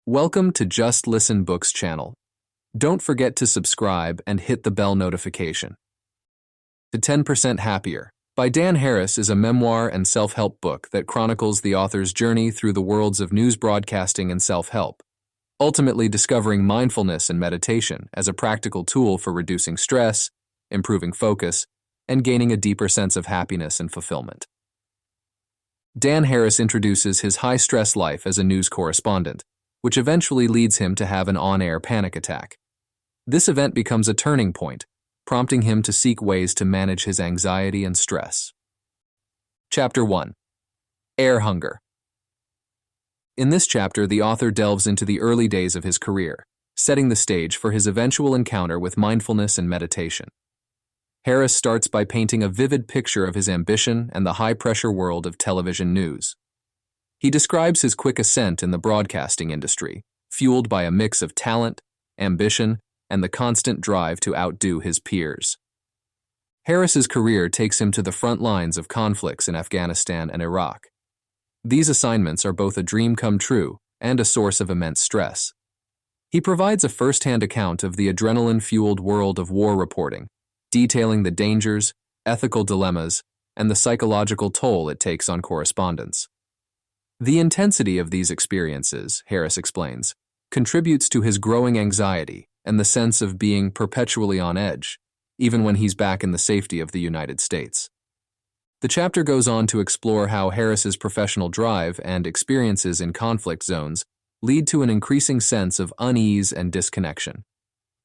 Welcome to Just Listen Books channel. Don't forget to subscribe and hit the bell notification. The 10% Happier by Dan Harris is a memoir and self-help book that chronicles the author's journey through the worlds of news broadcasting and self-help, ultimately discovering mindfulness and meditation as a practical tool for reducing stress, improving focus, and gaining a deeper sense of happiness and fulfillment. Dan Harris introduces his high-stress life as a news correspondent, which eventually leads him to have an on-air panic attack. This event becomes a turning point, prompting him to seek ways to manage his anxiety and stress. Chapter 1. Air Hunger. In this chapter, the author delves into the early days of his career, setting the stage for his eventual encounter with mindfulness and meditation. Harris starts by painting a vivid picture of his ambition and the high-pressure world of television news. He describes his quick ascent in the broadcasting industry, fueled by a mix of talent, ambition, and the constant drive to outdo his peers. Harris's career takes him to the front lines of conflicts in Afghanistan and Iraq. These assignments are both a dream come true and a source of immense stress. He provides a first-hand account of the adrenaline-fueled world of war reporting, detailing the dangers, ethical dilemmas, and the psychological toll it takes on correspondents. The intensity of these experiences, Harris explains, contributes to his growing anxiety and the sense of being perpetually on edge, even when he's back in the safety of the United States. The chapter goes on to explore how Harris's professional drive and experiences in conflict zones lead to an increasing sense of unease and disconnection.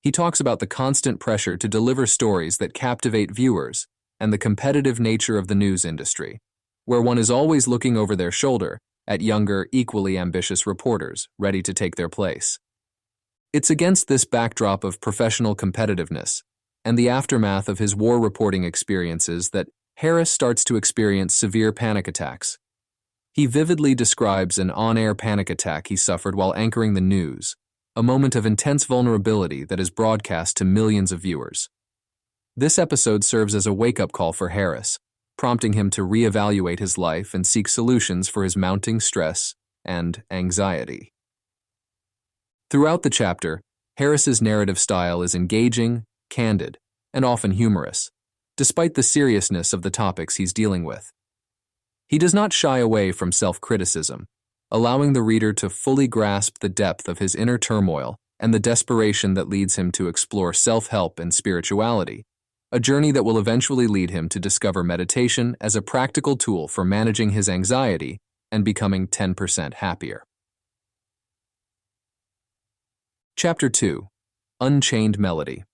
He talks about the constant pressure to deliver stories that captivate viewers and the competitive nature of the news industry, where one is always looking over their shoulder at younger, equally ambitious reporters ready to take their place. It's against this backdrop of professional competitiveness and the aftermath of his war reporting experiences that Harris starts to experience severe panic attacks. He vividly describes an on-air panic attack he suffered while anchoring the news, a moment of intense vulnerability that is broadcast to millions of viewers. This episode serves as a wake-up call for Harris, prompting him to reevaluate his life and seek solutions for his mounting stress and anxiety. Throughout the chapter, Harris's narrative style is engaging, candid, and often humorous, despite the seriousness of the topics he's dealing with. He does not shy away from self-criticism, allowing the reader to fully grasp the depth of his inner turmoil and the desperation that leads him to explore self-help and spirituality, a journey that will eventually lead him to discover meditation as a practical tool for managing his anxiety and becoming 10% happier. Chapter 2. Unchained Melody.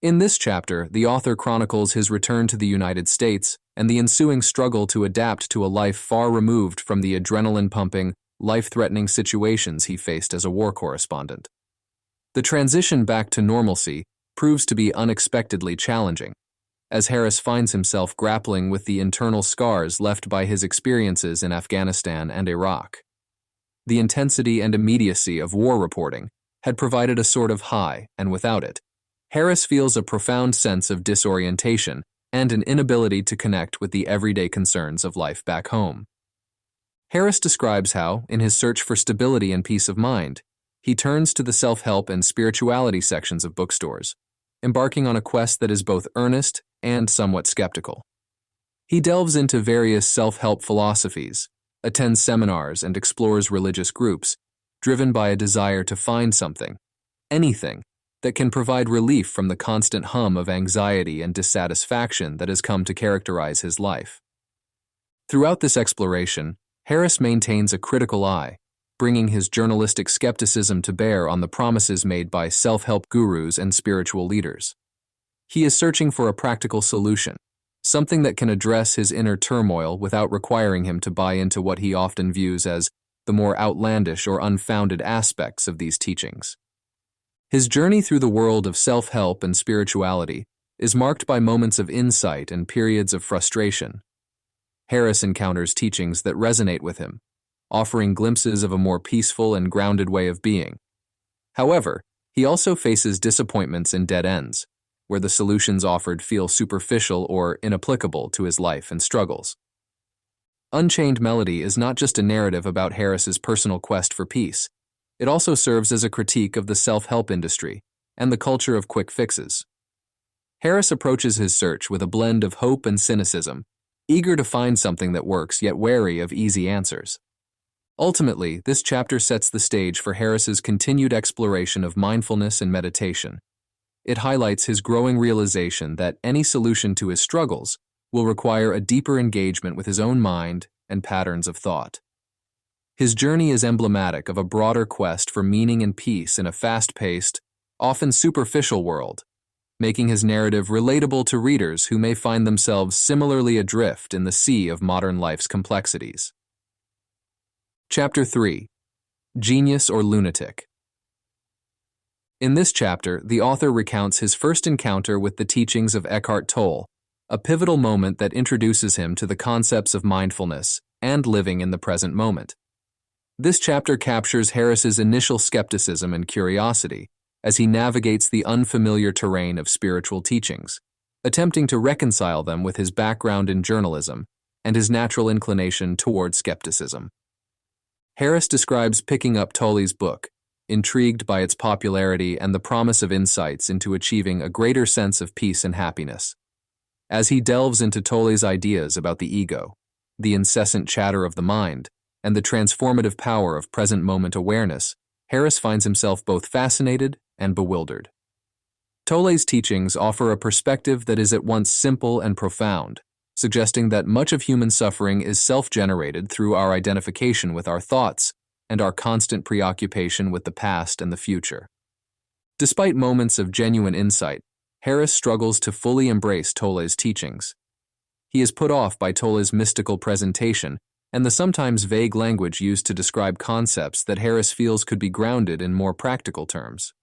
In this chapter, the author chronicles his return to the United States and the ensuing struggle to adapt to a life far removed from the adrenaline-pumping, life-threatening situations he faced as a war correspondent. The transition back to normalcy proves to be unexpectedly challenging, as Harris finds himself grappling with the internal scars left by his experiences in Afghanistan and Iraq. The intensity and immediacy of war reporting had provided a sort of high, and without it, Harris feels a profound sense of disorientation and an inability to connect with the everyday concerns of life back home. Harris describes how, in his search for stability and peace of mind, he turns to the self-help and spirituality sections of bookstores, embarking on a quest that is both earnest and somewhat skeptical. He delves into various self-help philosophies, attends seminars, and explores religious groups, driven by a desire to find something, anything, that can provide relief from the constant hum of anxiety and dissatisfaction that has come to characterize his life. Throughout this exploration, Harris maintains a critical eye, bringing his journalistic skepticism to bear on the promises made by self-help gurus and spiritual leaders. He is searching for a practical solution, something that can address his inner turmoil without requiring him to buy into what he often views as the more outlandish or unfounded aspects of these teachings. His journey through the world of self-help and spirituality is marked by moments of insight and periods of frustration. Harris encounters teachings that resonate with him, offering glimpses of a more peaceful and grounded way of being. However, he also faces disappointments and dead ends, where the solutions offered feel superficial or inapplicable to his life and struggles. Unchained Melody is not just a narrative about Harris's personal quest for peace. It also serves as a critique of the self-help industry and the culture of quick fixes. Harris approaches his search with a blend of hope and cynicism, eager to find something that works yet wary of easy answers. Ultimately, this chapter sets the stage for Harris's continued exploration of mindfulness and meditation. It highlights his growing realization that any solution to his struggles will require a deeper engagement with his own mind and patterns of thought. His journey is emblematic of a broader quest for meaning and peace in a fast-paced, often superficial world, making his narrative relatable to readers who may find themselves similarly adrift in the sea of modern life's complexities. Chapter 3. Genius or Lunatic. In this chapter, the author recounts his first encounter with the teachings of Eckhart Tolle, a pivotal moment that introduces him to the concepts of mindfulness and living in the present moment. This chapter captures Harris's initial skepticism and curiosity as he navigates the unfamiliar terrain of spiritual teachings, attempting to reconcile them with his background in journalism and his natural inclination toward skepticism. Harris describes picking up Tolle's book, intrigued by its popularity and the promise of insights into achieving a greater sense of peace and happiness. As he delves into Tolle's ideas about the ego, the incessant chatter of the mind, and the transformative power of present-moment awareness, Harris finds himself both fascinated and bewildered. Tolle's teachings offer a perspective that is at once simple and profound, suggesting that much of human suffering is self-generated through our identification with our thoughts and our constant preoccupation with the past and the future. Despite moments of genuine insight, Harris struggles to fully embrace Tolle's teachings. He is put off by Tolle's mystical presentation and the sometimes vague language used to describe concepts that Harris feels could be grounded in more practical terms.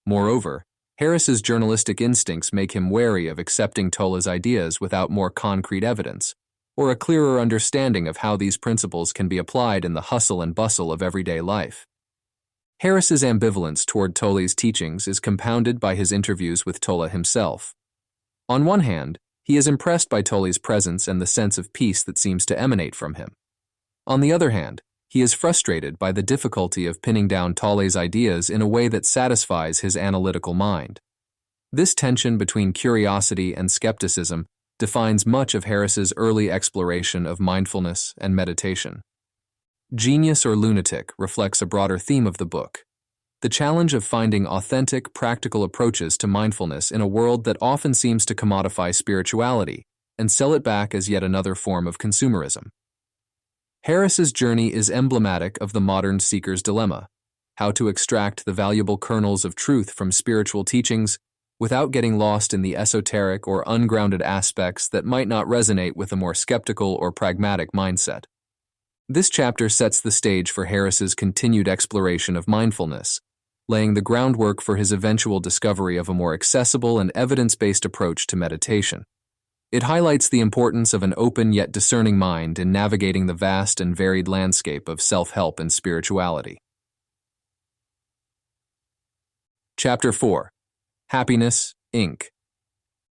Moreover, Harris's journalistic instincts make him wary of accepting Tolle's ideas without more concrete evidence, or a clearer understanding of how these principles can be applied in the hustle and bustle of everyday life. Harris's ambivalence toward Tolle's teachings is compounded by his interviews with Tolle himself. On one hand, he is impressed by Tolle's presence and the sense of peace that seems to emanate from him. On the other hand, he is frustrated by the difficulty of pinning down Tolle's ideas in a way that satisfies his analytical mind. This tension between curiosity and skepticism defines much of Harris's early exploration of mindfulness and meditation. Genius or Lunatic reflects a broader theme of the book: the challenge of finding authentic, practical approaches to mindfulness in a world that often seems to commodify spirituality and sell it back as yet another form of consumerism. Harris's journey is emblematic of the modern seeker's dilemma: how to extract the valuable kernels of truth from spiritual teachings without getting lost in the esoteric or ungrounded aspects that might not resonate with a more skeptical or pragmatic mindset. This chapter sets the stage for Harris's continued exploration of mindfulness, laying the groundwork for his eventual discovery of a more accessible and evidence-based approach to meditation. It highlights the importance of an open yet discerning mind in navigating the vast and varied landscape of self-help and spirituality. Chapter 4. Happiness, Inc.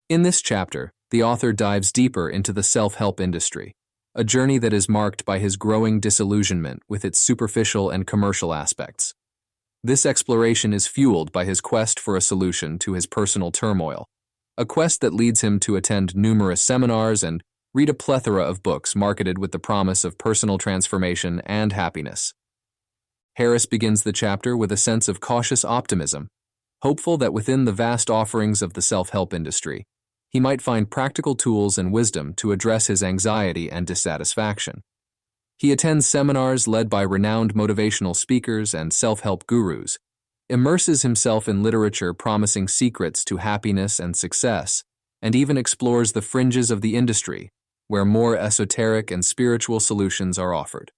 In this chapter, the author dives deeper into the self-help industry, a journey that is marked by his growing disillusionment with its superficial and commercial aspects. This exploration is fueled by his quest for a solution to his personal turmoil, a quest that leads him to attend numerous seminars and read a plethora of books marketed with the promise of personal transformation and happiness. Harris begins the chapter with a sense of cautious optimism, hopeful that within the vast offerings of the self-help industry, he might find practical tools and wisdom to address his anxiety and dissatisfaction. He attends seminars led by renowned motivational speakers and self-help gurus, immerses himself in literature promising secrets to happiness and success, and even explores the fringes of the industry, where more esoteric and spiritual solutions are offered.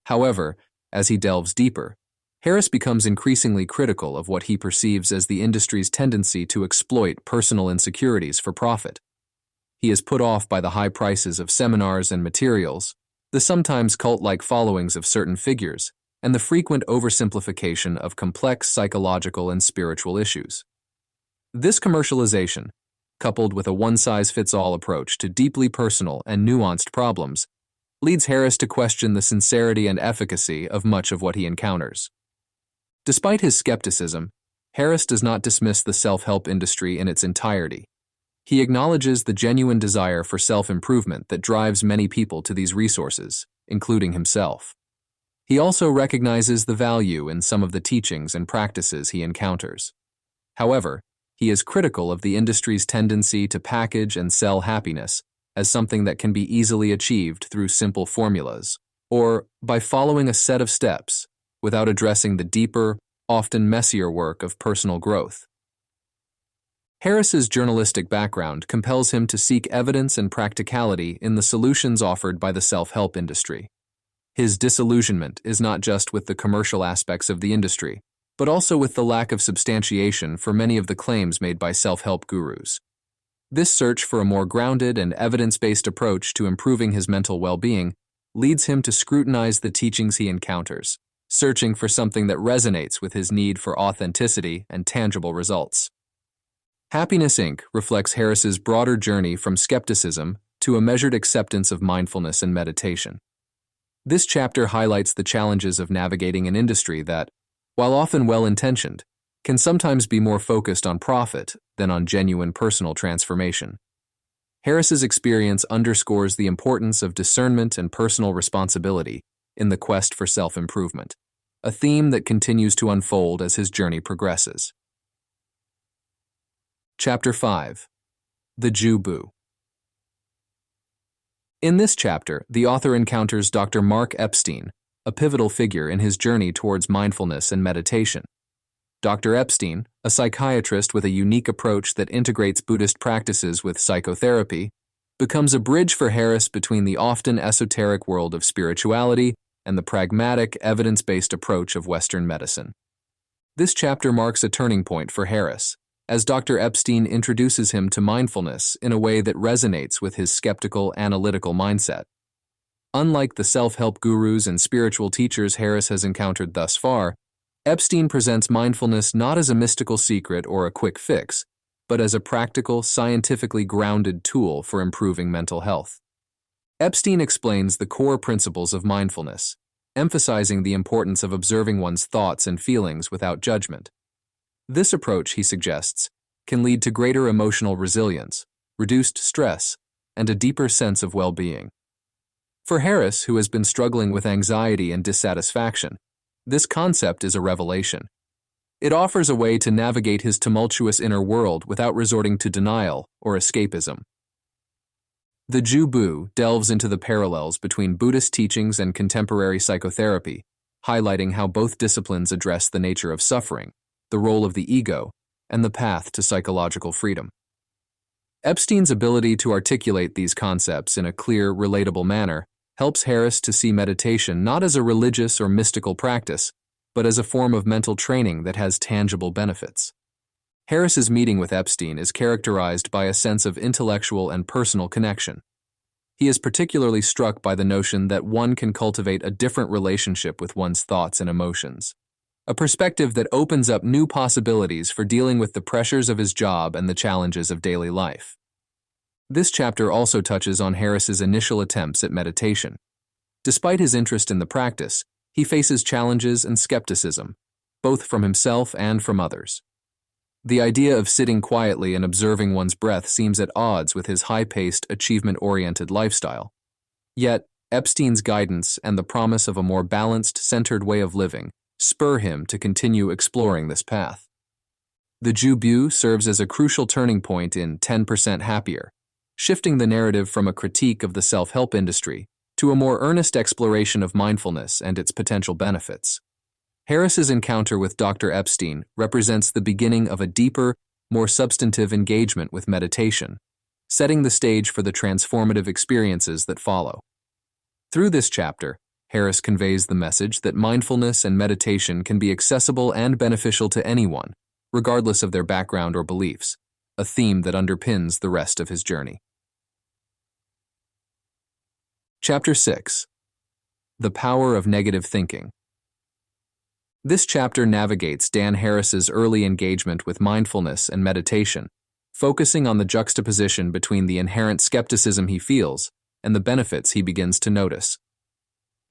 However, as he delves deeper, Harris becomes increasingly critical of what he perceives as the industry's tendency to exploit personal insecurities for profit. He is put off by the high prices of seminars and materials, the sometimes cult-like followings of certain figures, and the frequent oversimplification of complex psychological and spiritual issues. This commercialization, coupled with a one-size-fits-all approach to deeply personal and nuanced problems, leads Harris to question the sincerity and efficacy of much of what he encounters. Despite his skepticism, Harris does not dismiss the self-help industry in its entirety. He acknowledges the genuine desire for self-improvement that drives many people to these resources, including himself. He also recognizes the value in some of the teachings and practices he encounters. However, he is critical of the industry's tendency to package and sell happiness as something that can be easily achieved through simple formulas, or by following a set of steps, without addressing the deeper, often messier work of personal growth. Harris's journalistic background compels him to seek evidence and practicality in the solutions offered by the self-help industry. His disillusionment is not just with the commercial aspects of the industry, but also with the lack of substantiation for many of the claims made by self-help gurus. This search for a more grounded and evidence-based approach to improving his mental well-being leads him to scrutinize the teachings he encounters, searching for something that resonates with his need for authenticity and tangible results. Happiness, Inc. reflects Harris's broader journey from skepticism to a measured acceptance of mindfulness and meditation. This chapter highlights the challenges of navigating an industry that, while often well-intentioned, can sometimes be more focused on profit than on genuine personal transformation. Harris's experience underscores the importance of discernment and personal responsibility in the quest for self-improvement, a theme that continues to unfold as his journey progresses. Chapter 5. The Jew Boo. In this chapter, the author encounters Dr. Mark Epstein, a pivotal figure in his journey towards mindfulness and meditation. Dr. Epstein, a psychiatrist with a unique approach that integrates Buddhist practices with psychotherapy, becomes a bridge for Harris between the often esoteric world of spirituality and the pragmatic, evidence-based approach of Western medicine. This chapter marks a turning point for Harris, as Dr. Epstein introduces him to mindfulness in a way that resonates with his skeptical, analytical mindset. Unlike the self-help gurus and spiritual teachers Harris has encountered thus far, Epstein presents mindfulness not as a mystical secret or a quick fix, but as a practical, scientifically grounded tool for improving mental health. Epstein explains the core principles of mindfulness, emphasizing the importance of observing one's thoughts and feelings without judgment. This approach, he suggests, can lead to greater emotional resilience, reduced stress, and a deeper sense of well-being. For Harris, who has been struggling with anxiety and dissatisfaction, this concept is a revelation. It offers a way to navigate his tumultuous inner world without resorting to denial or escapism. The Jew Boo delves into the parallels between Buddhist teachings and contemporary psychotherapy, highlighting how both disciplines address the nature of suffering, the role of the ego, and the path to psychological freedom. Epstein's ability to articulate these concepts in a clear, relatable manner helps Harris to see meditation not as a religious or mystical practice, but as a form of mental training that has tangible benefits. Harris's meeting with Epstein is characterized by a sense of intellectual and personal connection. He is particularly struck by the notion that one can cultivate a different relationship with one's thoughts and emotions, a perspective that opens up new possibilities for dealing with the pressures of his job and the challenges of daily life. This chapter also touches on Harris's initial attempts at meditation. Despite his interest in the practice, he faces challenges and skepticism, both from himself and from others. The idea of sitting quietly and observing one's breath seems at odds with his high-paced, achievement-oriented lifestyle. Yet, Epstein's guidance and the promise of a more balanced, centered way of living spur him to continue exploring this path. The Jew Boo serves as a crucial turning point in 10% Happier, shifting the narrative from a critique of the self-help industry to a more earnest exploration of mindfulness and its potential benefits. Harris's encounter with Dr. Epstein represents the beginning of a deeper, more substantive engagement with meditation, setting the stage for the transformative experiences that follow. Through this chapter, Harris conveys the message that mindfulness and meditation can be accessible and beneficial to anyone, regardless of their background or beliefs, a theme that underpins the rest of his journey. Chapter 6. The Power of Negative Thinking. This chapter navigates Dan Harris's early engagement with mindfulness and meditation, focusing on the juxtaposition between the inherent skepticism he feels and the benefits he begins to notice.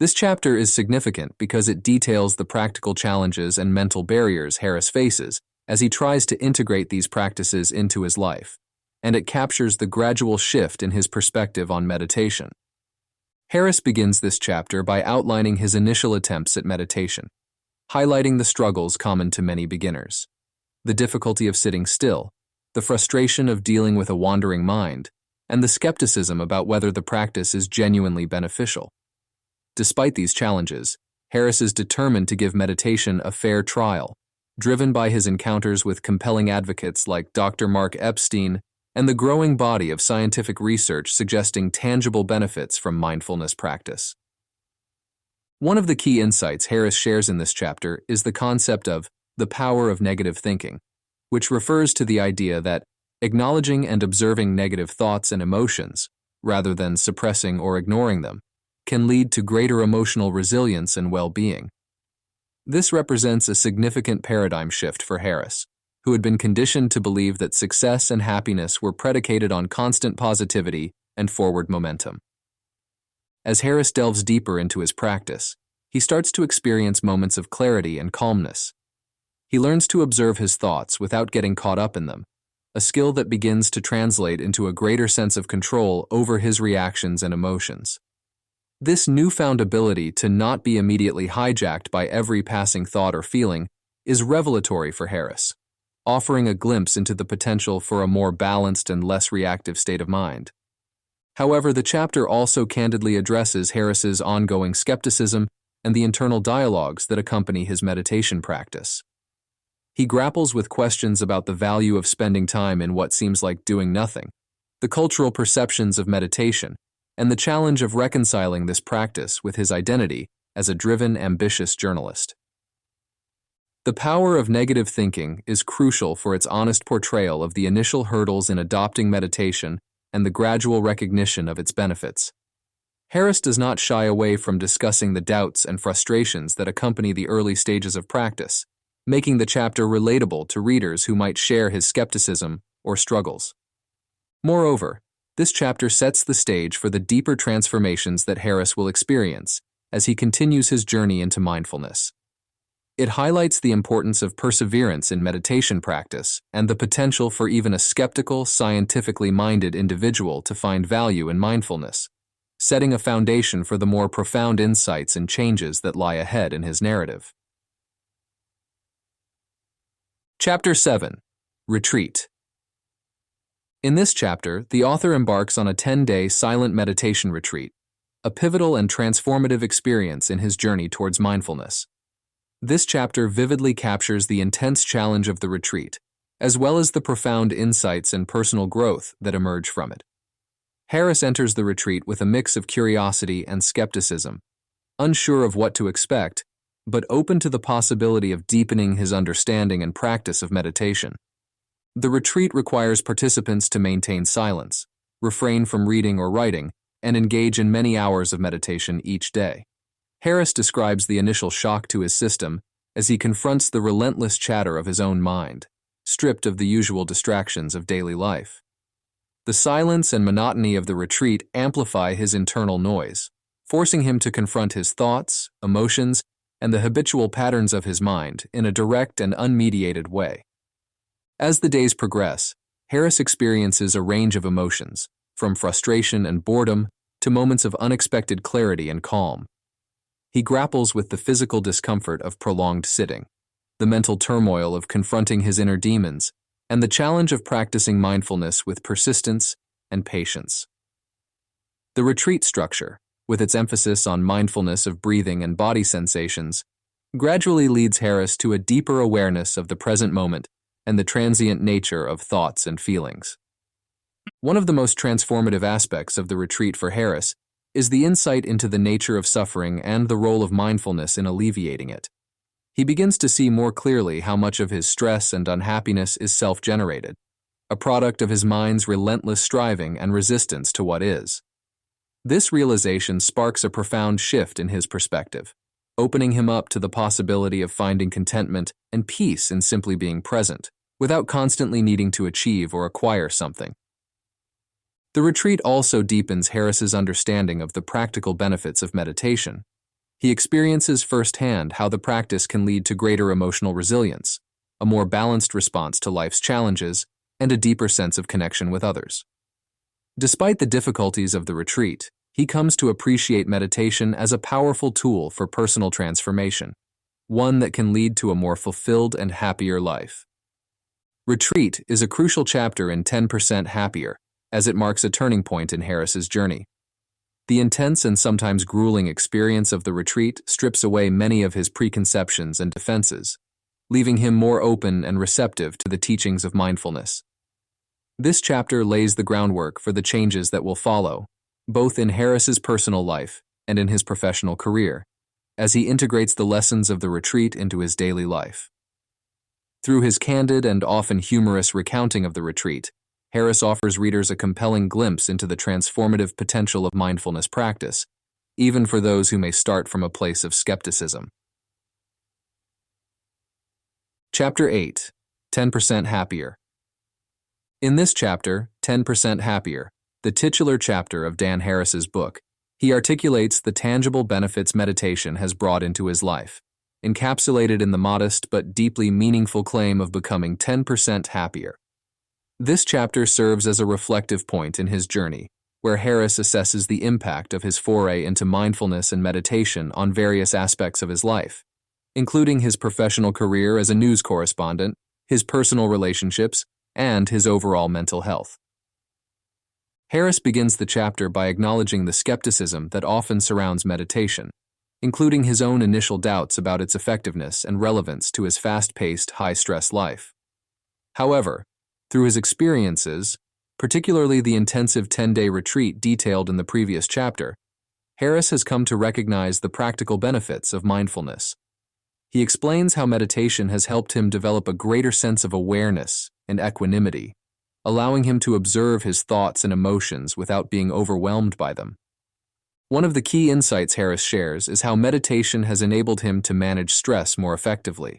This chapter is significant because it details the practical challenges and mental barriers Harris faces as he tries to integrate these practices into his life, and it captures the gradual shift in his perspective on meditation. Harris begins this chapter by outlining his initial attempts at meditation, highlighting the struggles common to many beginners: the difficulty of sitting still, the frustration of dealing with a wandering mind, and the skepticism about whether the practice is genuinely beneficial. Despite these challenges, Harris is determined to give meditation a fair trial, driven by his encounters with compelling advocates like Dr. Mark Epstein and the growing body of scientific research suggesting tangible benefits from mindfulness practice. One of the key insights Harris shares in this chapter is the concept of the power of negative thinking, which refers to the idea that acknowledging and observing negative thoughts and emotions, rather than suppressing or ignoring them, can lead to greater emotional resilience and well-being. This represents a significant paradigm shift for Harris, who had been conditioned to believe that success and happiness were predicated on constant positivity and forward momentum. As Harris delves deeper into his practice, he starts to experience moments of clarity and calmness. He learns to observe his thoughts without getting caught up in them, a skill that begins to translate into a greater sense of control over his reactions and emotions. This newfound ability to not be immediately hijacked by every passing thought or feeling is revelatory for Harris, offering a glimpse into the potential for a more balanced and less reactive state of mind. However, the chapter also candidly addresses Harris's ongoing skepticism and the internal dialogues that accompany his meditation practice. He grapples with questions about the value of spending time in what seems like doing nothing, the cultural perceptions of meditation, and the challenge of reconciling this practice with his identity as a driven, ambitious journalist. The power of negative thinking is crucial for its honest portrayal of the initial hurdles in adopting meditation and the gradual recognition of its benefits. Harris does not shy away from discussing the doubts and frustrations that accompany the early stages of practice, making the chapter relatable to readers who might share his skepticism or struggles. Moreover, this chapter sets the stage for the deeper transformations that Harris will experience as he continues his journey into mindfulness. It highlights the importance of perseverance in meditation practice and the potential for even a skeptical, scientifically minded individual to find value in mindfulness, setting a foundation for the more profound insights and changes that lie ahead in his narrative. Chapter 7. Retreat. In this chapter, the author embarks on a 10-day silent meditation retreat, a pivotal and transformative experience in his journey towards mindfulness. This chapter vividly captures the intense challenge of the retreat, as well as the profound insights and personal growth that emerge from it. Harris enters the retreat with a mix of curiosity and skepticism, unsure of what to expect, but open to the possibility of deepening his understanding and practice of meditation. The retreat requires participants to maintain silence, refrain from reading or writing, and engage in many hours of meditation each day. Harris describes the initial shock to his system as he confronts the relentless chatter of his own mind, stripped of the usual distractions of daily life. The silence and monotony of the retreat amplify his internal noise, forcing him to confront his thoughts, emotions, and the habitual patterns of his mind in a direct and unmediated way. As the days progress, Harris experiences a range of emotions, from frustration and boredom to moments of unexpected clarity and calm. He grapples with the physical discomfort of prolonged sitting, the mental turmoil of confronting his inner demons, and the challenge of practicing mindfulness with persistence and patience. The retreat structure, with its emphasis on mindfulness of breathing and body sensations, gradually leads Harris to a deeper awareness of the present moment and the transient nature of thoughts and feelings. One of the most transformative aspects of the retreat for Harris is the insight into the nature of suffering and the role of mindfulness in alleviating it. He begins to see more clearly how much of his stress and unhappiness is self-generated, a product of his mind's relentless striving and resistance to what is. This realization sparks a profound shift in his perspective, opening him up to the possibility of finding contentment and peace in simply being present, without constantly needing to achieve or acquire something. The retreat also deepens Harris's understanding of the practical benefits of meditation, He experiences firsthand how the practice can lead to greater emotional resilience, a more balanced response to life's challenges, and a deeper sense of connection with others. Despite the difficulties of the retreat, he comes to appreciate meditation as a powerful tool for personal transformation, one that can lead to a more fulfilled and happier life. Retreat is a crucial chapter in 10% Happier, as it marks a turning point in Harris's journey. The intense and sometimes grueling experience of the retreat strips away many of his preconceptions and defenses, leaving him more open and receptive to the teachings of mindfulness. This chapter lays the groundwork for the changes that will follow, both in Harris's personal life and in his professional career, as he integrates the lessons of the retreat into his daily life. Through his candid and often humorous recounting of the retreat, Harris offers readers a compelling glimpse into the transformative potential of mindfulness practice, even for those who may start from a place of skepticism. Chapter 8, 10% Happier. In this chapter, 10% Happier, the titular chapter of Dan Harris's book, he articulates the tangible benefits meditation has brought into his life, encapsulated in the modest but deeply meaningful claim of becoming 10% happier. This chapter serves as a reflective point in his journey, where Harris assesses the impact of his foray into mindfulness and meditation on various aspects of his life, including his professional career as a news correspondent, his personal relationships, and his overall mental health. Harris begins the chapter by acknowledging the skepticism that often surrounds meditation, including his own initial doubts about its effectiveness and relevance to his fast-paced, high-stress life. However, through his experiences, particularly the intensive 10-day retreat detailed in the previous chapter, Harris has come to recognize the practical benefits of mindfulness. He explains how meditation has helped him develop a greater sense of awareness and equanimity, allowing him to observe his thoughts and emotions without being overwhelmed by them. One of the key insights Harris shares is how meditation has enabled him to manage stress more effectively.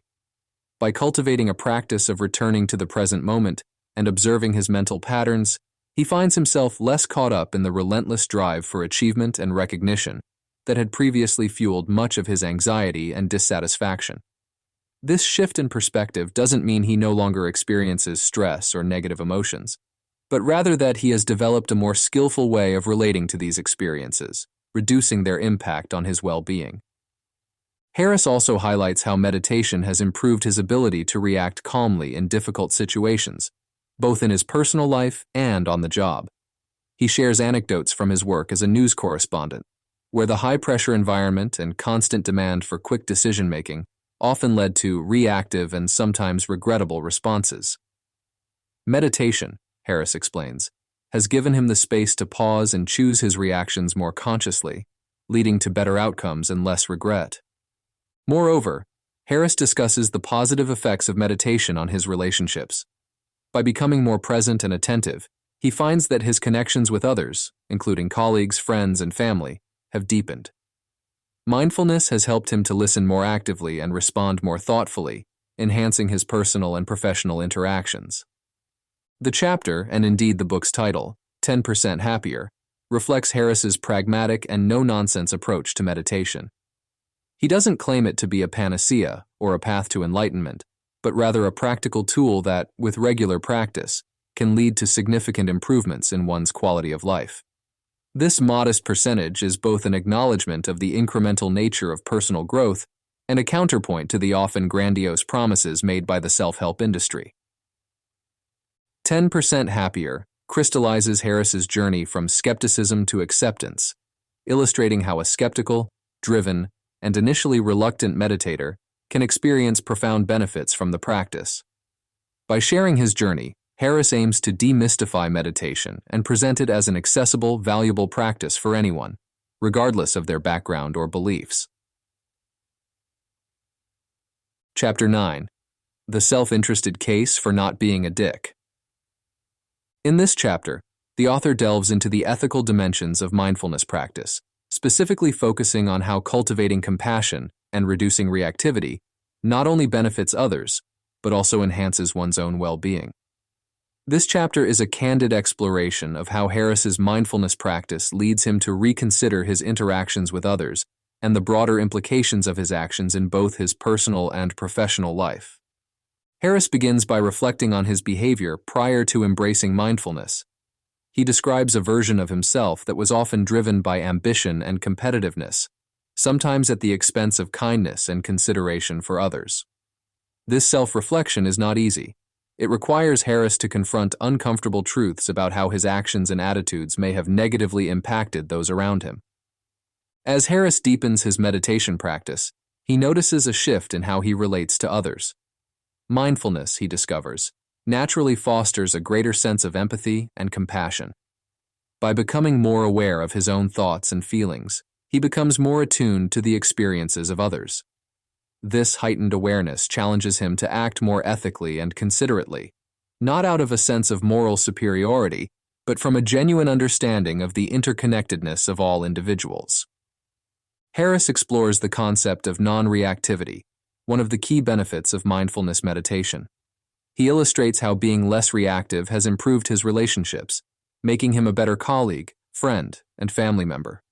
By cultivating a practice of returning to the present moment and observing his mental patterns, he finds himself less caught up in the relentless drive for achievement and recognition that had previously fueled much of his anxiety and dissatisfaction. This shift in perspective doesn't mean he no longer experiences stress or negative emotions, but rather that he has developed a more skillful way of relating to these experiences, reducing their impact on his well-being. Harris also highlights how meditation has improved his ability to react calmly in difficult situations, both in his personal life and on the job. He shares anecdotes from his work as a news correspondent, where the high-pressure environment and constant demand for quick decision-making often led to reactive and sometimes regrettable responses. Meditation, Harris explains, has given him the space to pause and choose his reactions more consciously, leading to better outcomes and less regret. Moreover, Harris discusses the positive effects of meditation on his relationships. By becoming more present and attentive, he finds that his connections with others, including colleagues, friends, and family, have deepened. Mindfulness has helped him to listen more actively and respond more thoughtfully, enhancing his personal and professional interactions. The chapter, and indeed the book's title, 10% Happier, reflects Harris's pragmatic and no-nonsense approach to meditation. He doesn't claim it to be a panacea or a path to enlightenment, but rather a practical tool that, with regular practice, can lead to significant improvements in one's quality of life. This modest percentage is both an acknowledgement of the incremental nature of personal growth and a counterpoint to the often grandiose promises made by the self-help industry. 10% Happier crystallizes Harris's journey from skepticism to acceptance, illustrating how a skeptical, driven, and initially reluctant meditator can experience profound benefits from the practice. By sharing his journey, Harris aims to demystify meditation and present it as an accessible, valuable practice for anyone, regardless of their background or beliefs. Chapter 9. The Self-Interested Case for Not Being a Dick. In this chapter, the author delves into the ethical dimensions of mindfulness practice, specifically focusing on how cultivating compassion and reducing reactivity not only benefits others, but also enhances one's own well-being. This chapter is a candid exploration of how Harris's mindfulness practice leads him to reconsider his interactions with others and the broader implications of his actions in both his personal and professional life. Harris begins by reflecting on his behavior prior to embracing mindfulness. He describes a version of himself that was often driven by ambition and competitiveness, sometimes at the expense of kindness and consideration for others. This self-reflection is not easy. It requires Harris to confront uncomfortable truths about how his actions and attitudes may have negatively impacted those around him. As Harris deepens his meditation practice, he notices a shift in how he relates to others. Mindfulness, he discovers, naturally fosters a greater sense of empathy and compassion. By becoming more aware of his own thoughts and feelings, he becomes more attuned to the experiences of others. This heightened awareness challenges him to act more ethically and considerately, not out of a sense of moral superiority, but from a genuine understanding of the interconnectedness of all individuals. Harris explores the concept of non-reactivity, one of the key benefits of mindfulness meditation. He illustrates how being less reactive has improved his relationships, making him a better colleague, friend, and family member.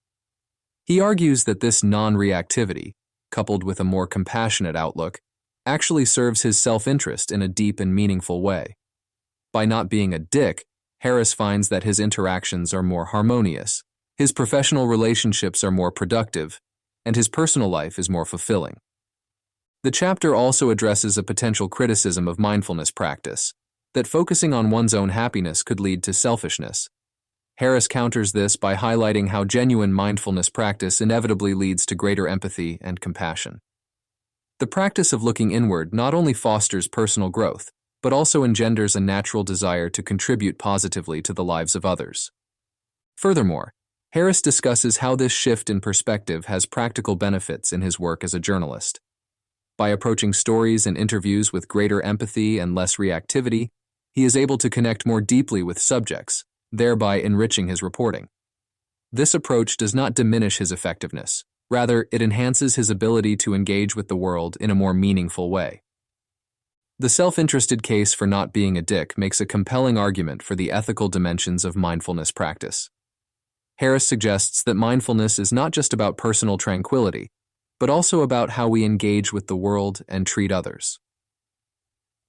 He argues that this non-reactivity, coupled with a more compassionate outlook, actually serves his self-interest in a deep and meaningful way. By not being a dick, Harris finds that his interactions are more harmonious, his professional relationships are more productive, and his personal life is more fulfilling. The chapter also addresses a potential criticism of mindfulness practice, that focusing on one's own happiness could lead to selfishness. Harris counters this by highlighting how genuine mindfulness practice inevitably leads to greater empathy and compassion. The practice of looking inward not only fosters personal growth, but also engenders a natural desire to contribute positively to the lives of others. Furthermore, Harris discusses how this shift in perspective has practical benefits in his work as a journalist. By approaching stories and interviews with greater empathy and less reactivity, he is able to connect more deeply with subjects, thereby enriching his reporting. This approach does not diminish his effectiveness. Rather, it enhances his ability to engage with the world in a more meaningful way. The self-interested case for not being a dick makes a compelling argument for the ethical dimensions of mindfulness practice. Harris suggests that mindfulness is not just about personal tranquility, but also about how we engage with the world and treat others.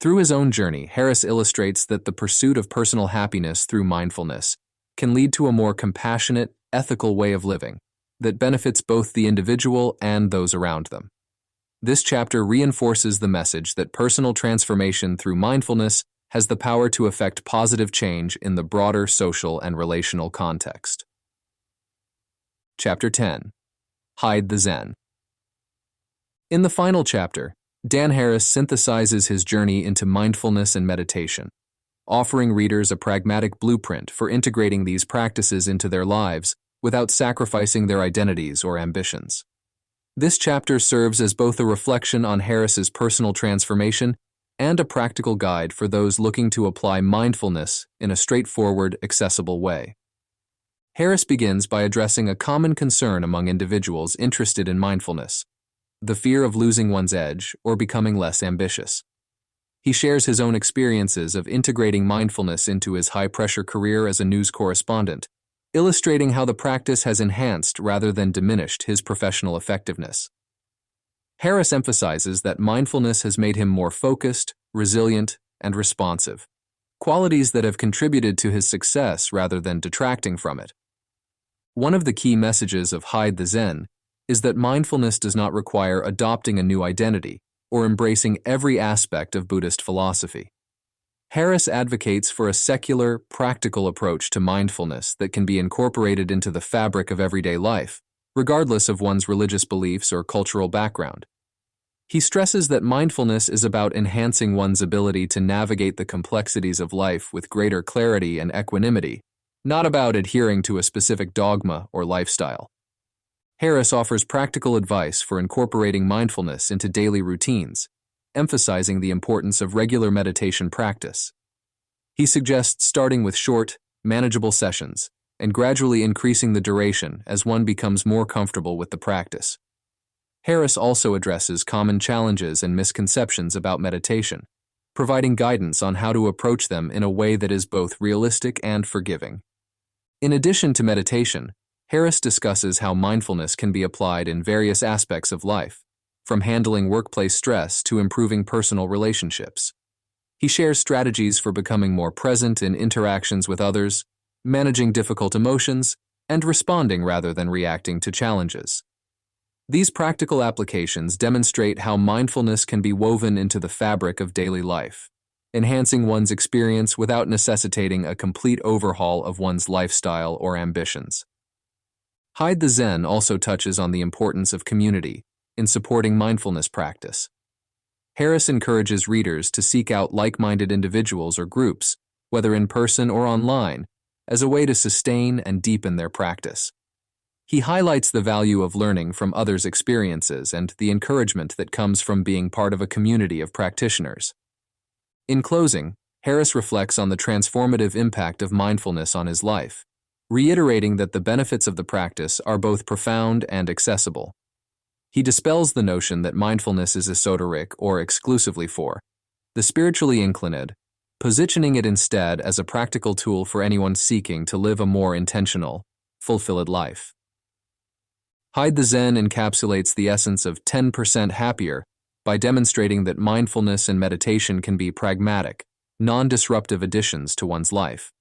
Through his own journey, Harris illustrates that the pursuit of personal happiness through mindfulness can lead to a more compassionate, ethical way of living that benefits both the individual and those around them. This chapter reinforces the message that personal transformation through mindfulness has the power to effect positive change in the broader social and relational context. Chapter 10. Hide the Zen. In the final chapter, Dan Harris synthesizes his journey into mindfulness and meditation, offering readers a pragmatic blueprint for integrating these practices into their lives without sacrificing their identities or ambitions. This chapter serves as both a reflection on Harris's personal transformation and a practical guide for those looking to apply mindfulness in a straightforward, accessible way. Harris begins by addressing a common concern among individuals interested in mindfulness: the fear of losing one's edge or becoming less ambitious. He shares his own experiences of integrating mindfulness into his high-pressure career as a news correspondent, illustrating how the practice has enhanced rather than diminished his professional effectiveness. Harris emphasizes that mindfulness has made him more focused, resilient, and responsive, qualities that have contributed to his success rather than detracting from it. One of the key messages of Hide the Zen is that mindfulness does not require adopting a new identity or embracing every aspect of Buddhist philosophy. Harris advocates for a secular, practical approach to mindfulness that can be incorporated into the fabric of everyday life, regardless of one's religious beliefs or cultural background. He stresses that mindfulness is about enhancing one's ability to navigate the complexities of life with greater clarity and equanimity, not about adhering to a specific dogma or lifestyle. Harris offers practical advice for incorporating mindfulness into daily routines, emphasizing the importance of regular meditation practice. He suggests starting with short, manageable sessions and gradually increasing the duration as one becomes more comfortable with the practice. Harris also addresses common challenges and misconceptions about meditation, providing guidance on how to approach them in a way that is both realistic and forgiving. In addition to meditation, Harris discusses how mindfulness can be applied in various aspects of life, from handling workplace stress to improving personal relationships. He shares strategies for becoming more present in interactions with others, managing difficult emotions, and responding rather than reacting to challenges. These practical applications demonstrate how mindfulness can be woven into the fabric of daily life, enhancing one's experience without necessitating a complete overhaul of one's lifestyle or ambitions. Hide the Zen also touches on the importance of community in supporting mindfulness practice. Harris encourages readers to seek out like-minded individuals or groups, whether in person or online, as a way to sustain and deepen their practice. He highlights the value of learning from others' experiences and the encouragement that comes from being part of a community of practitioners. In closing, Harris reflects on the transformative impact of mindfulness on his life, reiterating that the benefits of the practice are both profound and accessible. He dispels the notion that mindfulness is esoteric or exclusively for the spiritually inclined, positioning it instead as a practical tool for anyone seeking to live a more intentional, fulfilled life. Hide the Zen encapsulates the essence of 10% happier by demonstrating that mindfulness and meditation can be pragmatic, non-disruptive additions to one's life,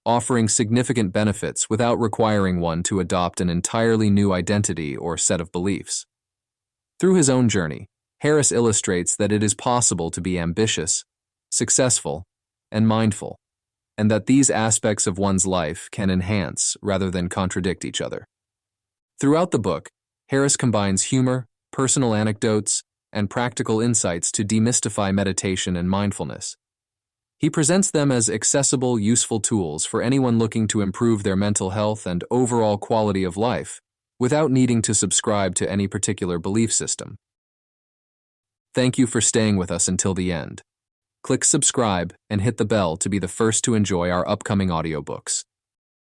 offering significant benefits without requiring one to adopt an entirely new identity or set of beliefs. Through his own journey, Harris illustrates that it is possible to be ambitious, successful, and mindful, and that these aspects of one's life can enhance rather than contradict each other. Throughout the book, Harris combines humor, personal anecdotes, and practical insights to demystify meditation and mindfulness. He presents them as accessible, useful tools for anyone looking to improve their mental health and overall quality of life, without needing to subscribe to any particular belief system. Thank you for staying with us until the end. Click subscribe and hit the bell to be the first to enjoy our upcoming audiobooks.